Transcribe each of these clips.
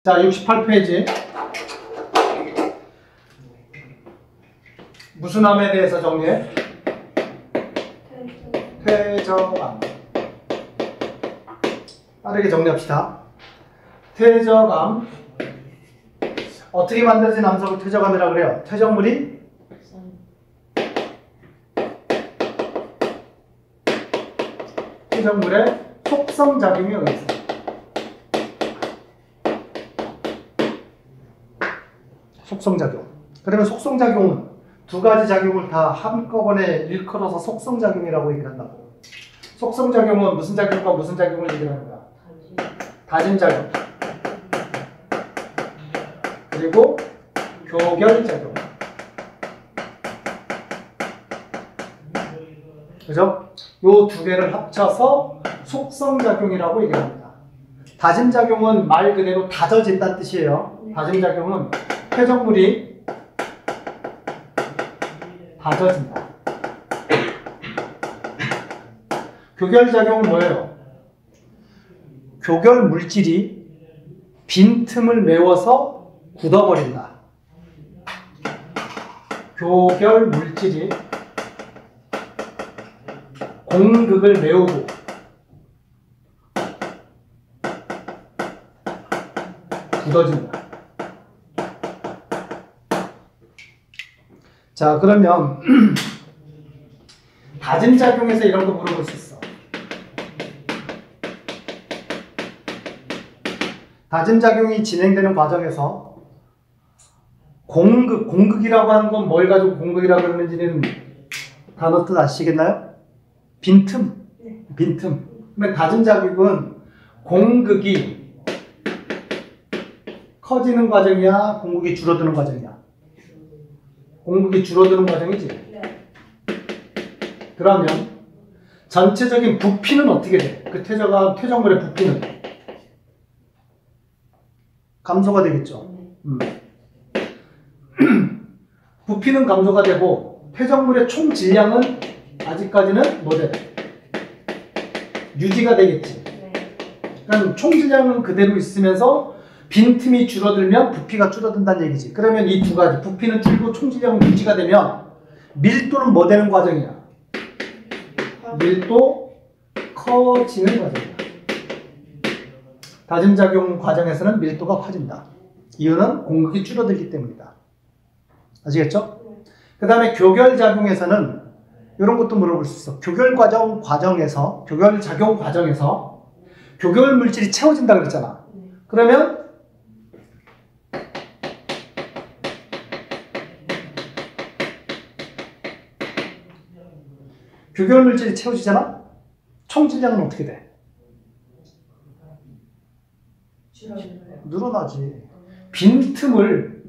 자, 68페이지. 무슨 암에 대해서 정리해? 퇴적암. 빠르게 정리합시다. 퇴적암. 어떻게 만들어진 암석을 퇴적암이라고 그래요? 퇴적물이 퇴적물의 속성작용이 여기 있어요. 속성작용. 그러면 속성작용은 두 가지 작용을 다 한꺼번에 일컬어서 속성작용이라고 얘기를 한다고. 속성작용은 무슨 작용과 무슨 작용을 얘기하는 거야? 다짐작용. 그리고 교결작용. 그죠? 요 두 개를 합쳐서 속성작용이라고 얘기합니다. 다짐작용은 말 그대로 다져진다는 뜻이에요. 다짐작용은 퇴적물이 다져진다. 교결작용은 뭐예요? 교결 물질이 빈틈을 메워서 굳어버린다. 교결 물질이 공극을 메우고 굳어진다. 자, 그러면 다짐작용에서 이런 거 물어볼 수 있어. 다짐작용이 진행되는 과정에서 공극이라고 하는 건 뭘 가지고 공극이라고 그러는지는 단어 뜻 아시겠나요? 빈틈. 빈틈. 그러면 다짐작용은 공극이 커지는 과정이야? 공극이 줄어드는 과정이야? 공극이 줄어드는 과정이지? 네. 그러면 전체적인 부피는 어떻게 돼? 그 퇴적물의 부피는 감소가 되겠죠. 부피는 감소가 되고 퇴적물의 총 질량은 아직까지는 뭐돼? 유지가 되겠지. 그럼 총 질량은 그대로 있으면서 빈틈이 줄어들면 부피가 줄어든다는 얘기지. 그러면 이 두 가지, 부피는 줄고 총 질량은 유지가 되면 밀도는 뭐 되는 과정이야? 밀도 커지는 과정이야. 다짐작용 과정에서는 밀도가 커진다. 이유는 공극이 줄어들기 때문이다. 아시겠죠? 그 다음에 교결작용에서는 이런 것도 물어볼 수 있어. 교결작용 과정에서 교결 물질이 채워진다 그랬잖아. 그러면 교결 물질이 채워지잖아? 총 질량은 어떻게 돼? 늘어나지. 빈틈을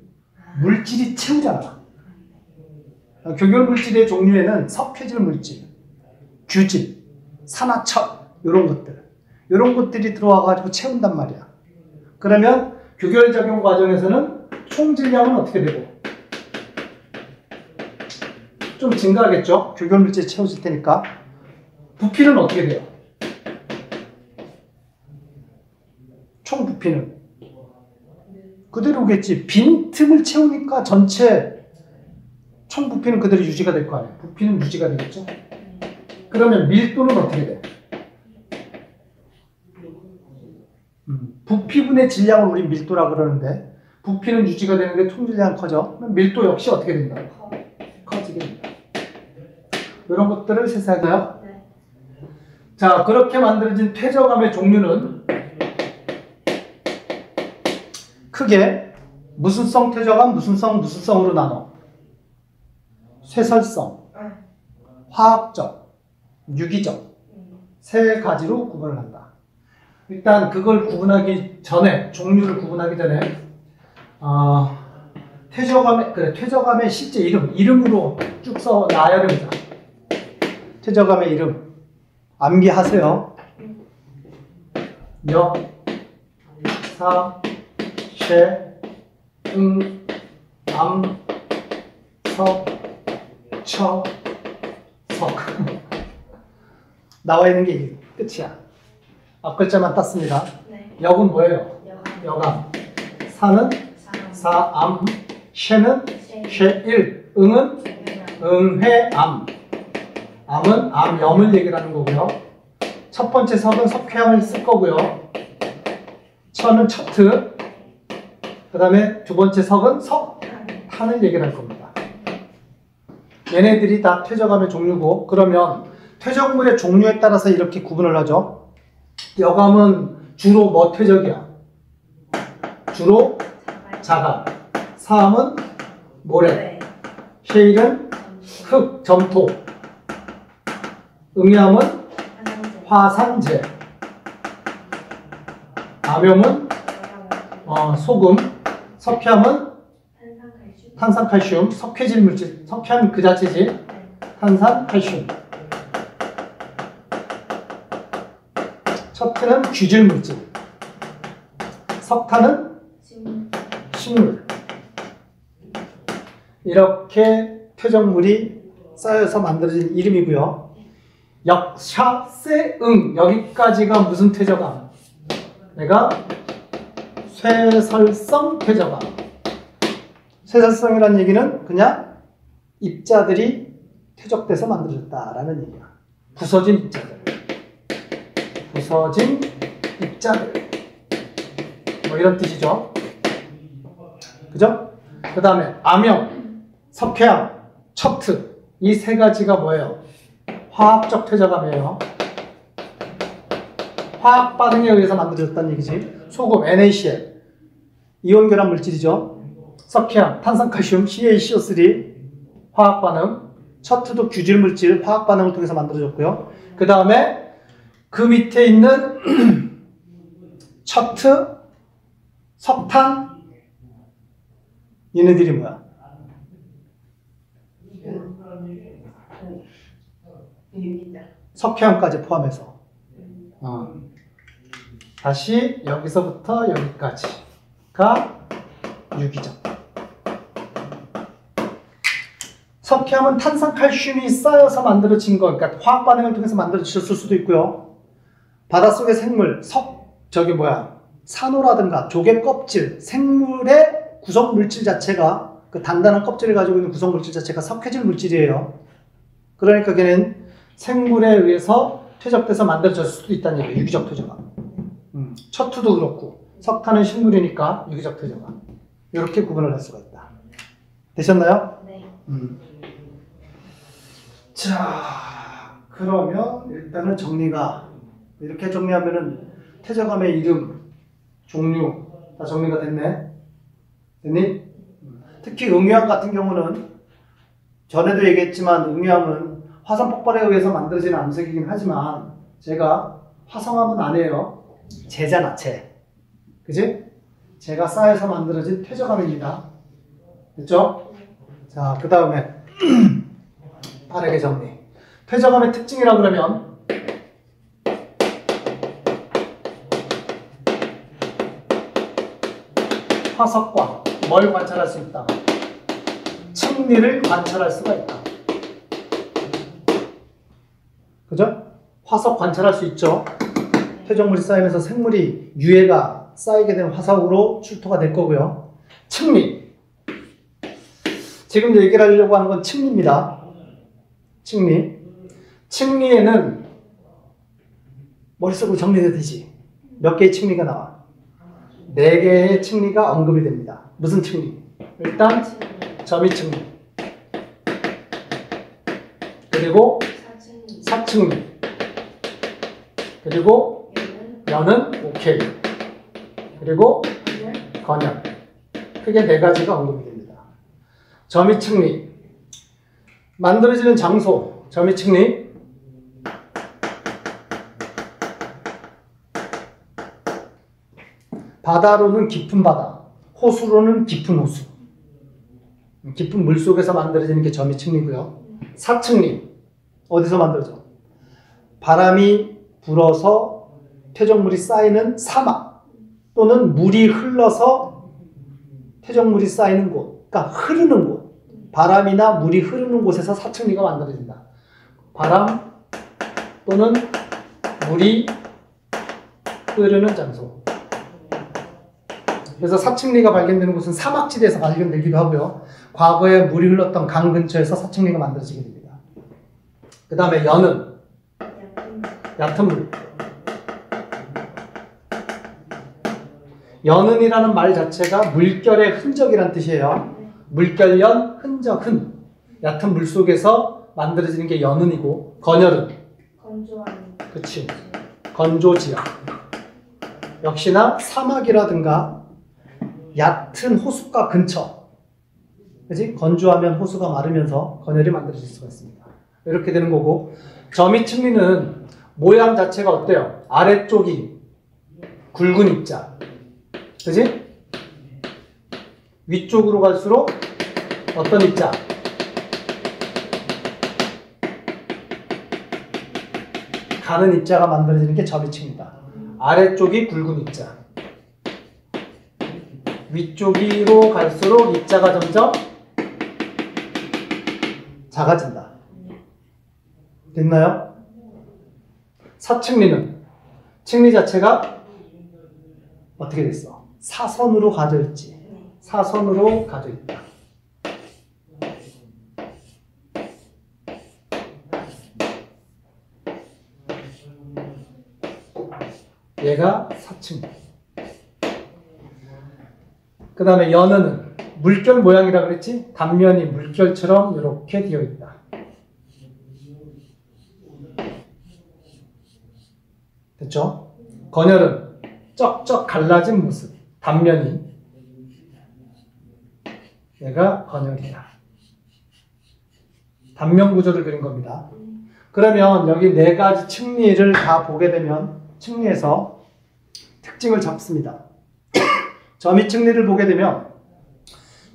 물질이 채우잖아. 교결 물질의 종류에는 석회질 물질, 규질, 산화철 이런 것들이 들어와가지고 채운단 말이야. 그러면 교결작용 과정에서는 총 질량은 어떻게 되고? 좀 증가하겠죠? 교결 물질이 채워질 테니까. 부피는 어떻게 돼요? 총 부피는 그대로겠지. 빈틈을 채우니까 전체 총 부피는 그대로 유지가 될 거 아니에요. 부피는 유지가 되겠죠. 그러면 밀도는 어떻게 돼? 부피분의 질량을 우리 밀도라고 그러는데 부피는 유지가 되는데 총 질량은 커져. 그럼 밀도 역시 어떻게 된다? 커지게 된다. 이런 것들을 세세하게요. 자, 그렇게 만들어진 퇴적암의 종류는 크게 무슨 성 퇴적암, 무슨 성으로 나눠. 쇠설성, 화학적, 유기적 세 가지로 구분을 한다. 일단 그걸 구분하기 전에, 종류를 구분하기 전에 퇴적암의 실제 이름으로 쭉 써 놔야 됩니다. 퇴적암의 이름 암기하세요. 역, 사, 쇠, 응, 암, 석, 처, 석. 나와 있는 게 끝이야. 앞글자만 땄습니다. 네. 역은 뭐예요? 여감. 사는 사암, 쉐는 쉐일, 응은 응회암. 암은 암염을 얘기하는 거고요. 첫 번째 석은 석회암을 쓸 거고요. 천은 척트. 그 다음에 두 번째 석은 석탄을 얘기할 겁니다. 얘네들이 다 퇴적암의 종류고, 그러면 퇴적물의 종류에 따라서 이렇게 구분을 하죠. 여감은 주로 뭐 퇴적이야? 주로 자갈. 사암은 모래. 쉐일은 흙, 점토. 응염은 화산재. 암염은 소금. 석회암은 탄산칼슘. 석회질 물질. 석회암 그 자체지. 탄산칼슘. 척트는 규질 물질. 석탄은 식물. 이렇게 퇴적물이 쌓여서 만들어진 이름이고요. 역샤세응, 여기까지가 무슨 퇴적암? 내가 쇠설성 퇴적암. 쇠설성이라는 얘기는 그냥 입자들이 퇴적돼서 만들어졌다라는 얘기야. 부서진 입자들. 부서진 입자들. 뭐 이런 뜻이죠. 그죠? 그 다음에 암염, 석회암, 척트. 이 세 가지가 뭐예요? 화학적 퇴적암이에요. 화학 반응에 의해서 만들어졌다는 얘기지. 소금, NaCl. 이온 결합 물질이죠. 석회암, 탄산칼슘, CaCO3. 화학 반응. 척트도 규질 물질, 화학 반응을 통해서 만들어졌고요. 그 다음에 그 밑에 있는 척트, 석탄. 얘네들이 뭐야? 석회암까지 포함해서. 다시 여기서부터 여기까지가 유기적. 석회암은 탄산칼슘이 쌓여서 만들어진 거, 그러니까 화학 반응을 통해서 만들어졌을 수도 있고요. 바닷속의 생물, 산호라든가 조개 껍질, 생물의 구성 물질 자체가, 그 단단한 껍질을 가지고 있는 구성 물질 자체가 석회질 물질이에요. 그러니까 걔는 생물에 의해서 퇴적돼서 만들어졌을 수도 있다는 얘기예요. 유기적 퇴적암. 척트도 그렇고, 석탄은 식물이니까 유기적 퇴적암. 이렇게 구분을 할 수가 있다. 되셨나요? 네. 자, 그러면 일단은 정리가, 이렇게 정리하면은 퇴적암의 이름, 종류 다 정리가 됐네. 됐니? 특히 응유암 같은 경우는 전에도 얘기했지만, 응유암은 화산 폭발에 의해서 만들어진 암석이긴 하지만 제가 화성암은 아니에요. 재잖아, 재. 그지? 재가 쌓여서 만들어진 퇴적암입니다. 됐죠? 자, 그 다음에 빠르게 정리. 퇴적암의 특징이라 그러면 화석과 뭘 관찰할 수 있다? 층리를 관찰할 수가 있다. 그죠? 화석 관찰할 수 있죠. 퇴적물이 쌓이면서 생물이 유해가 쌓이게 된 화석으로 출토가 될 거고요. 층리. 지금 얘기를 하려고 하는 건 층리입니다. 층리. 층리에는 머릿속으로 정리돼야 되지. 몇 개의 층리가 나와? 4개의 층리가 언급이 됩니다. 무슨 층리? 일단 점이 층리. 그리고 사층리. 그리고 연은 오케이. 그리고 건연. 크게 4가지가 언급이 됩니다. 점이 층리. 만들어지는 장소, 점이 층리. 바다로는 깊은 바다, 호수로는 깊은 호수. 깊은 물속에서 만들어지는 게 점이 층리고요. 사층리. 어디서 만들어져? 바람이 불어서 퇴적물이 쌓이는 사막 또는 물이 흘러서 퇴적물이 쌓이는 곳, 그러니까 흐르는 곳, 바람이나 물이 흐르는 곳에서 사층리가 만들어진다. 바람 또는 물이 흐르는 장소. 그래서 사측리가 발견되는 곳은 사막지대에서 발견되기도 하고요. 과거에 물이 흘렀던 강 근처에서 사측리가 만들어지게 됩니다. 그 다음에 연은 얕은 물. 연은이라는 말 자체가 물결의 흔적이란 뜻이에요. 물결연, 흔적, 흔. 얕은 물 속에서 만들어지는 게 연은이고, 건열은 건조한. 그치. 건조지역. 역시나 사막이라든가 얕은 호숫가 근처. 그치? 건조하면 호수가 마르면서 건열이 만들어질 수가 있습니다. 이렇게 되는 거고, 점이 측리는 모양 자체가 어때요? 아래쪽이 굵은 입자. 그치? 위쪽으로 갈수록 어떤 입자? 가는 입자가 만들어지는 게 점이층이다. 아래쪽이 굵은 입자. 위쪽으로 갈수록 입자가 점점 작아진다. 됐나요? 사측리는 측리 자체가 어떻게 됐어? 사선으로 가져 있지. 사선으로 가져 있다. 얘가 사측리. 그 다음에 연은은 물결 모양이라 그랬지? 단면이 물결처럼 이렇게 되어 있다. 됐죠? 건열은 쩍쩍 갈라진 모습. 단면이. 얘가 건열이다. 단면 구조를 그린 겁니다. 그러면 여기 네 가지 층리를 다 보게 되면 층리에서 특징을 잡습니다. 점이 층리를 보게 되면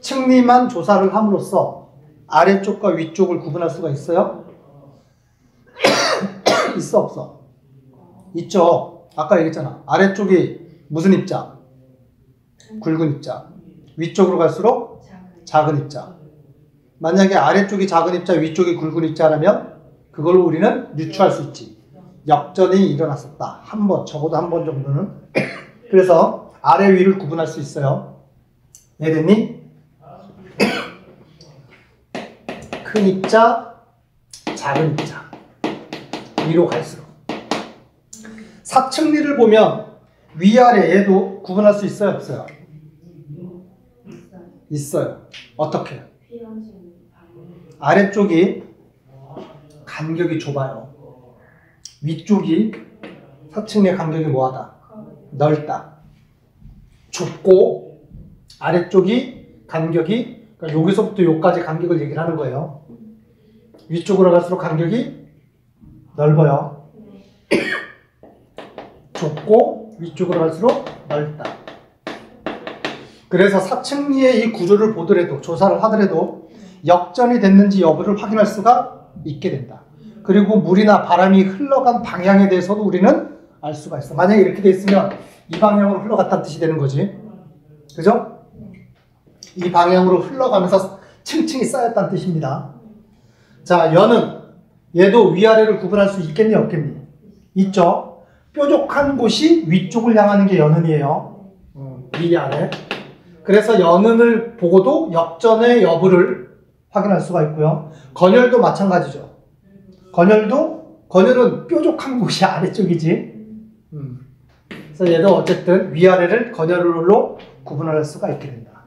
층리만 조사를 함으로써 아래쪽과 위쪽을 구분할 수가 있어요? 있어 없어? 있죠. 아까 얘기했잖아. 아래쪽이 무슨 입자? 굵은 입자. 위쪽으로 갈수록 작은 입자. 만약에 아래쪽이 작은 입자, 위쪽이 굵은 입자라면 그걸로 우리는 유추할 수 있지. 역전이 일어났었다. 한 번, 적어도 한 번 정도는. 그래서 아래 위를 구분할 수 있어요. 이해됐니? 큰 입자, 작은 입자. 위로 갈수록. 사측리를 보면 위아래 얘도 구분할 수 있어요? 없어요? 있어요. 어떻게? 아래쪽이 간격이 좁아요. 위쪽이 사측리의 간격이 뭐하다? 넓다. 좁고 아래쪽이 간격이 그러니까 여기서부터 여기까지 간격을 얘기를 하는 거예요. 위쪽으로 갈수록 간격이 넓어요. 좁고 위쪽으로 갈수록 넓다. 그래서 사측리의 이 구조를 보더라도 조사를 하더라도 역전이 됐는지 여부를 확인할 수가 있게 된다. 그리고 물이나 바람이 흘러간 방향에 대해서도 우리는 알 수가 있어. 만약에 이렇게 돼 있으면 이 방향으로 흘러갔다는 뜻이 되는 거지. 그죠? 이 방향으로 흘러가면서 층층이 쌓였다는 뜻입니다. 자, 연은 얘도 위아래를 구분할 수 있겠니 없겠니? 있죠. 뾰족한 곳이 위쪽을 향하는 게 연은이에요. 위아래. 그래서 연은을 보고도 역전의 여부를 확인할 수가 있고요. 건열도 마찬가지죠. 건열은 뾰족한 곳이 아래쪽이지. 그래서 얘도 어쨌든 위아래를 건열로 구분할 수가 있게 된다.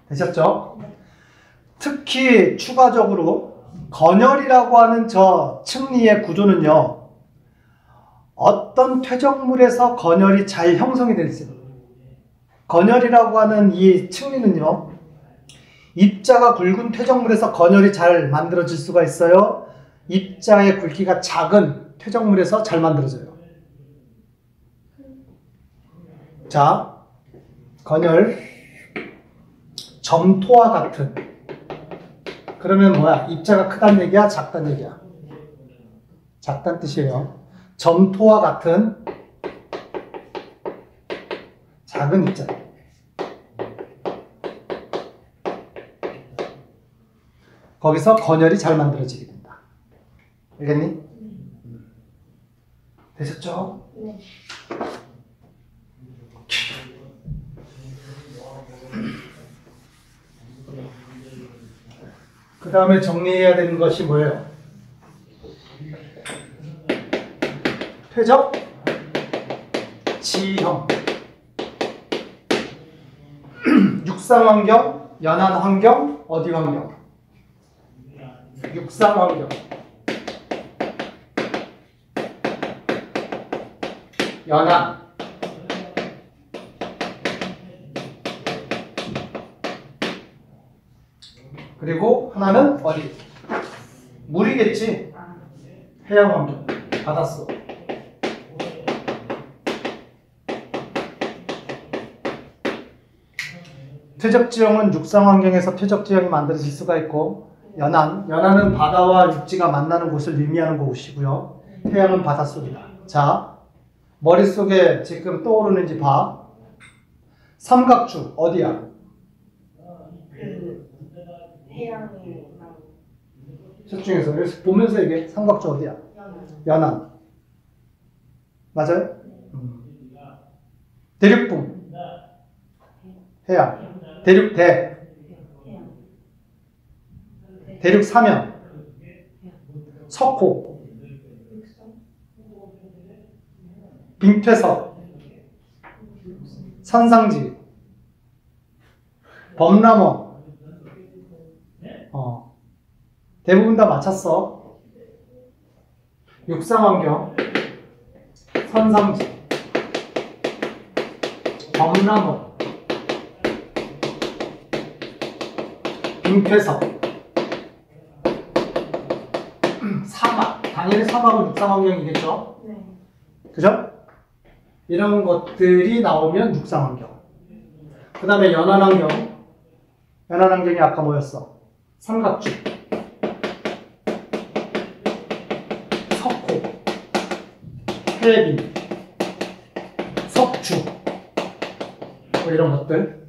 되셨죠? 특히 추가적으로 건열이라고 하는 저 층리의 구조는요. 어떤 퇴적물에서 건열이 잘 형성이 될지. 건열이라고 하는 이 층리는요. 입자가 굵은 퇴적물에서 건열이 잘 만들어질 수가 있어요. 입자의 굵기가 작은 퇴적물에서 잘 만들어져요. 자, 건열, 점토와 같은. 그러면 뭐야? 입자가 크다는 얘기야? 작다는 얘기야? 작다는 뜻이에요. 점토와 같은 작은 입자. 거기서 건열이 잘 만들어지게 된다. 알겠니? 되셨죠? 네. 그 다음에 정리해야 되는 것이 뭐예요? 퇴적 지형. 육상 환경, 연안 환경, 어디 환경? 육상 환경. 연안. 그리고 하나는 어디? 물이겠지? 해양 환경, 바닷속. 퇴적지형은 육상 환경에서 퇴적지형이 만들어질 수가 있고, 연안은 바다와 육지가 만나는 곳을 의미하는 곳이고요. 해양은 바닷속이다. 자, 머릿속에 지금 떠오르는지 봐. 삼각주 어디야? 해양이 셋 중에서 여기서 보면서 얘기해. 삼각주 어디야? 연안. 맞아요? 대륙붕 해양. 대륙대. 대륙사면. 석호. 빙퇴석. 산상지. 범람어. 대부분 다 맞췄어. 육상환경, 산상지, 범람어, 빙퇴석, 사막. 당연히 사막은 육상환경이겠죠? 네. 그죠? 이런 것들이 나오면 육상환경. 그 다음에 연안환경. 연안환경이 아까 뭐였어? 삼각주, 석호, 해빈, 석주, 뭐 이런 것들.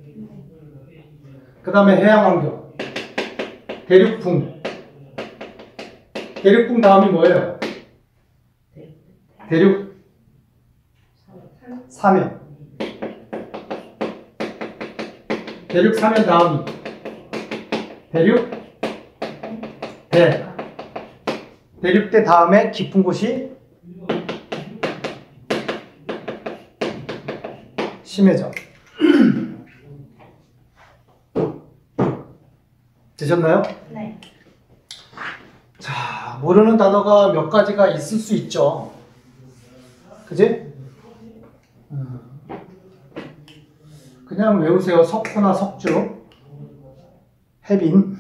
그 다음에 해양환경, 대륙붕. 대륙붕 다음이 뭐예요? 대륙 사면. 대륙 사면 다음이 대륙 대. 대륙대 다음에 깊은 곳이 심해져. 되셨나요? 네. 자, 모르는 단어가 몇 가지가 있을 수 있죠. 그지? 그냥 외우세요. 석호나 석주, 해빈,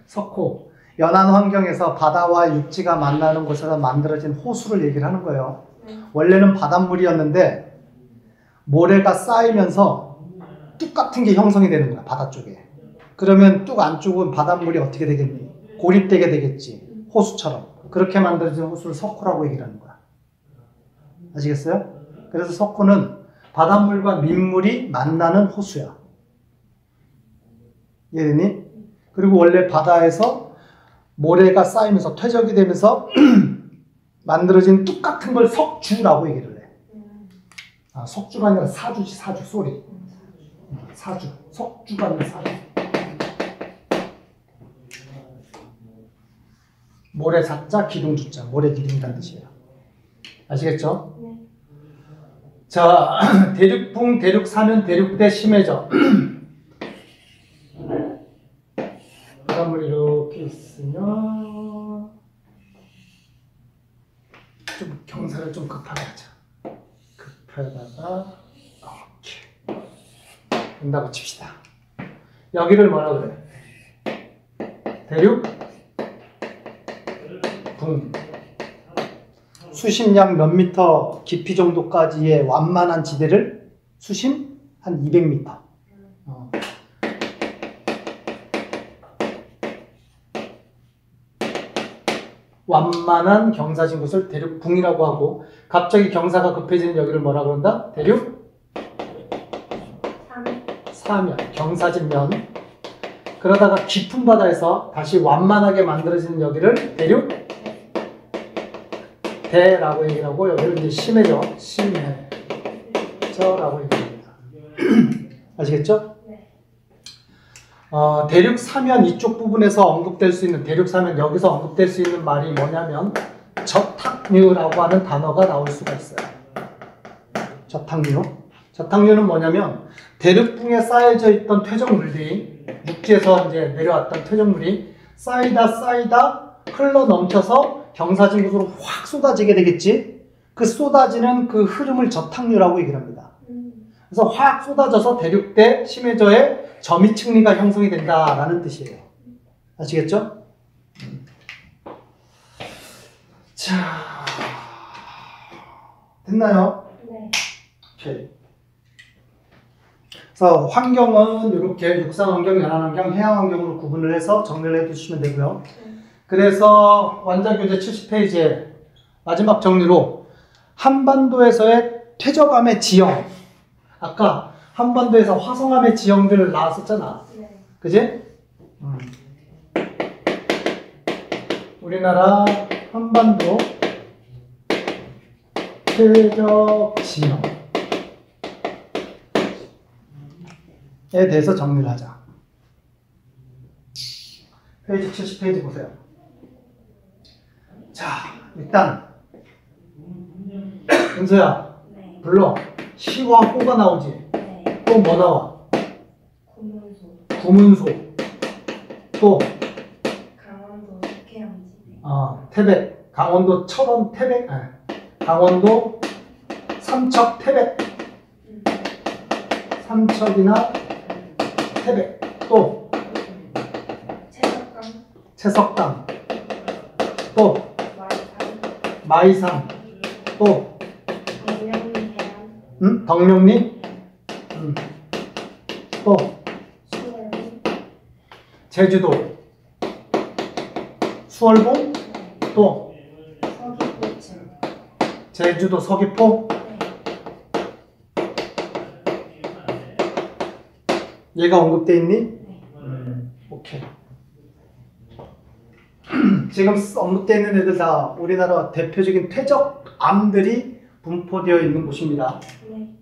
석호. 연안 환경에서 바다와 육지가 만나는 곳에서 만들어진 호수를 얘기를 하는 거예요. 원래는 바닷물이었는데 모래가 쌓이면서 뚝 같은 게 형성이 되는 거야, 바다 쪽에. 그러면 뚝 안쪽은 바닷물이 어떻게 되겠니? 고립되게 되겠지. 호수처럼. 그렇게 만들어진 호수를 석호라고 얘기를 하는 거야. 아시겠어요? 그래서 석호는 바닷물과 민물이 만나는 호수야. 이해되니? 그리고 원래 바다에서 모래가 쌓이면서 퇴적이 되면서 만들어진 뚝 같은 걸 석주라고 얘기를 해. 아, 석주가 아니라 사주지, 사주, 쏘리. 사주. 석주가 아니라 사주. 모래 사자, 기둥 주자. 모래 기둥이라는 뜻이에요. 아시겠죠? 네. 자, 대륙붕, 대륙사면, 대륙대 심해져. 바닷물이 이렇게 있으면 좀 경사를 좀 급하게 하자. 급하다가 이렇게 된다고 칩시다. 여기를 뭐라 그래? 대륙 붕. 수심약 몇 미터 깊이 정도까지의 완만한 지대를 수심 한 200m. 완만한 경사진 곳을 대륙붕이라고 하고, 갑자기 경사가 급해지는 여기를 뭐라 그런다? 대륙 사면, 경사진 면. 그러다가 깊은 바다에서 다시 완만하게 만들어지는 여기를 대륙 대라고 얘기를 하고, 여기를 이제 심해져, 심해져라고 얘기합니다. 아시겠죠? 네. 대륙 사면 이쪽 부분에서 언급될 수 있는 대륙 사면 여기서 언급될 수 있는 말이 뭐냐면 저탁류라고 하는 단어가 나올 수가 있어요. 저탁류. 저탁류는 뭐냐면 대륙붕에 쌓여져 있던 퇴적물들이 육지에서 이제 내려왔던 퇴적물이 쌓이다 흘러 넘쳐서 경사진국으로 확 쏟아지게 되겠지. 그 쏟아지는 그 흐름을 저탁류라고 얘기를 합니다. 그래서 확 쏟아져서 대륙대 심해저에 저미층리가 형성이 된다라는 뜻이에요. 아시겠죠? 자, 됐나요? 네. 오케이. 그래서 환경은 이렇게 육상환경, 연안환경, 해양환경으로 구분을 해서 정리를 해두시면 되고요. 그래서 원자교재 70페이지에 마지막 정리로 한반도에서의 퇴적암의 지형, 아까 한반도에서 화성암의 지형들을 나왔었잖아. 네. 그지? 우리나라 한반도 퇴적 지형에 대해서 정리를 하자. 페이지 70페이지 보세요. 자, 일단 은서야, 네. 불러. 시와 호가 나오지. 네. 또 뭐 나와? 구문소. 구문소. 또 강원도 석회암지대. 태백. 강원도 철원 태백. 강원도 삼척 태백. 삼척이나 태백. 또 채석강. 채석강. 또 마이산. 마이산. 또 덕명리 해안. 덕명리. 또 수월봉. 제주도 수월봉. 또 서귀포층. 제주도 서귀포. 얘가 언급돼 있니? 네. 오케이. 지금 언급되어 있는 애들 다 우리나라 대표적인 퇴적암들이 분포되어 있는 곳입니다. 네.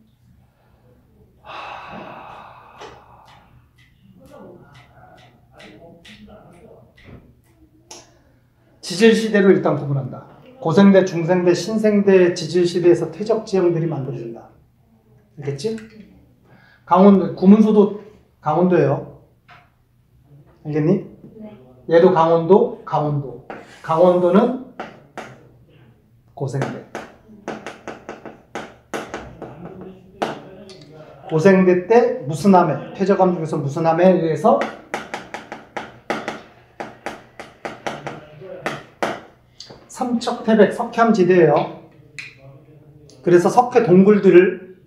지질시대로 일단 구분한다. 고생대, 중생대, 신생대 지질시대에서 퇴적지형들이 만들어진다. 알겠지? 강원도, 구문소도 강원도예요. 알겠니? 네. 얘도 강원도. 강원도는 고생대. 고생대 때 무슨함에, 퇴적암 중에서 무슨함에 의해서 삼척, 태백, 석회암지대예요. 그래서 석회 동굴들을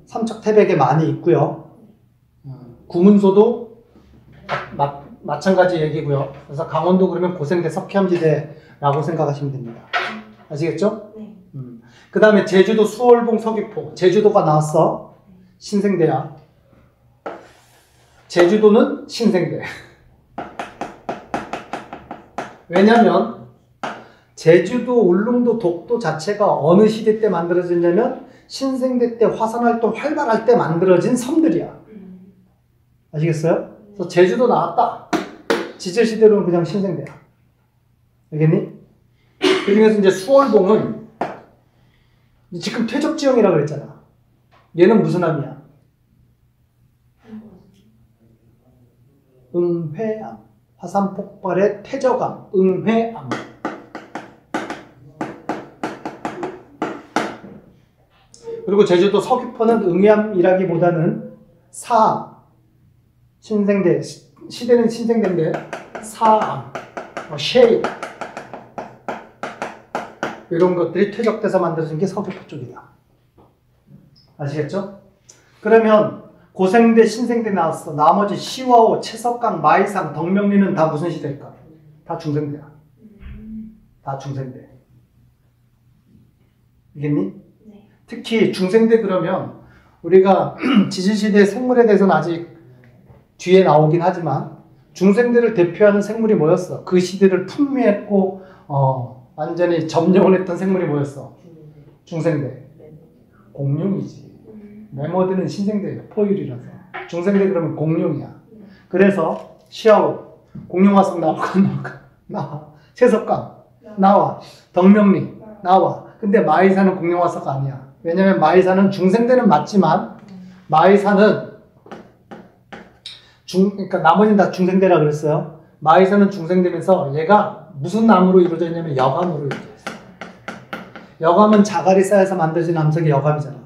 삼척, 태백에 많이 있고요. 구문소도 마찬가지 얘기고요. 그래서 강원도 그러면 고생대, 석회암지대라고 생각하시면 됩니다. 아시겠죠? 네. 그 다음에 제주도 수월봉, 서귀포. 제주도가 나왔어. 신생대야. 제주도는 신생대. 왜냐면 제주도, 울릉도, 독도 자체가 어느 시대 때 만들어졌냐면 신생대 때 화산활동 활발할 때 만들어진 섬들이야. 아시겠어요? 그래서 제주도 나왔다. 지질시대로는 그냥 신생대야. 알겠니? 그 중에서 이제 수월봉은 지금 퇴적지형이라고 그랬잖아. 얘는 무슨 암이야? 응회암. 화산 폭발의 퇴적암. 응회암. 그리고 제주도 서귀포는 응회암이라기보다는 사암. 신생대. 시대는 신생대인데 사암. 쉐일. 이런 것들이 퇴적돼서 만들어진 게 서귀포 쪽이다. 아시겠죠? 그러면 고생대, 신생대 나왔어. 나머지 시와호, 채석강, 마이산, 덕명리는 다 무슨 시대일까? 다 중생대야. 다 중생대. 알겠니? 네. 특히 중생대 그러면 우리가 지질시대 생물에 대해서는 아직 뒤에 나오긴 하지만 중생대를 대표하는 생물이 뭐였어? 그 시대를 풍미했고 완전히 점령을 했던 생물이 뭐였어? 중생대. 공룡이지. 메모드는 신생대예요. 포유류라서. 중생대 그러면 공룡이야. 그래서 시아오 공룡화석 나올까 안 나올까? 나와. 채석강 나와. 덕명리 나와. 근데 마이사는 공룡화석 아니야. 왜냐면 마이사는 중생대는 맞지만 마이사는 그러니까 나머지는 다 중생대라 그랬어요. 마이사는 중생되면서 얘가 무슨 나무로 이루어져 있냐면 여감으로 이루어져 있어요. 여감은 자갈이 쌓여서 만들어진 암석이 여감이잖아.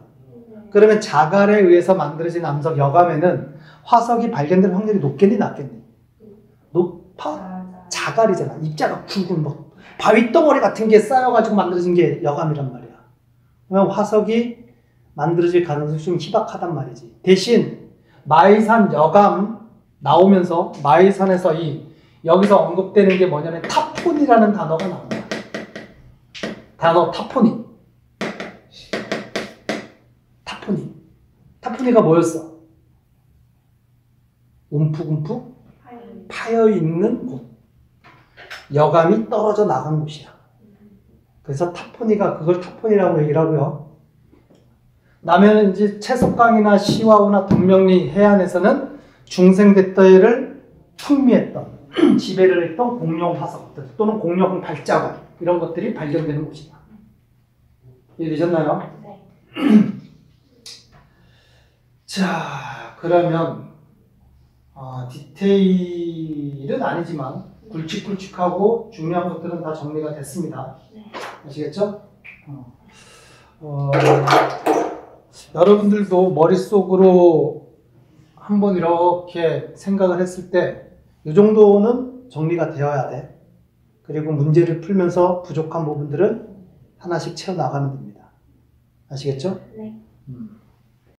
그러면 자갈에 의해서 만들어진 암석 여감에는 화석이 발견될 확률이 높겠니 낮겠니? 높아? 자갈이잖아. 입자가 굵은 뭐 바위 덩어리 같은 게 쌓여가지고 만들어진 게 여감이란 말이야. 그러면 화석이 만들어질 가능성이 좀 희박하단 말이지. 대신 마이산 여감 나오면서 마이산에서 여기서 언급되는 게 뭐냐면 타폰이라는 단어가 나온다. 단어 타포니. 타포니가 뭐였어? 움푹움푹 파여있는 곳. 여감이 떨어져 나간 곳이야. 그래서 타포니가 그걸 타포니라고 얘기를 하고요. 남해는 이제 채석강이나 시와우나 덕명리 해안에서는 중생대대를 풍미했던 지배를 했던 공룡 화석들 또는 공룡 발자국 이런 것들이 발견되는 곳이다. 이해되셨나요? 네. 자, 그러면 디테일은 아니지만 굵직굵직하고 중요한 것들은 다 정리가 됐습니다. 네. 아시겠죠? 여러분들도 머릿속으로 한번 이렇게 생각을 했을 때 이 정도는 정리가 되어야 돼. 그리고 문제를 풀면서 부족한 부분들은 하나씩 채워나가면 됩니다. 아시겠죠? 네.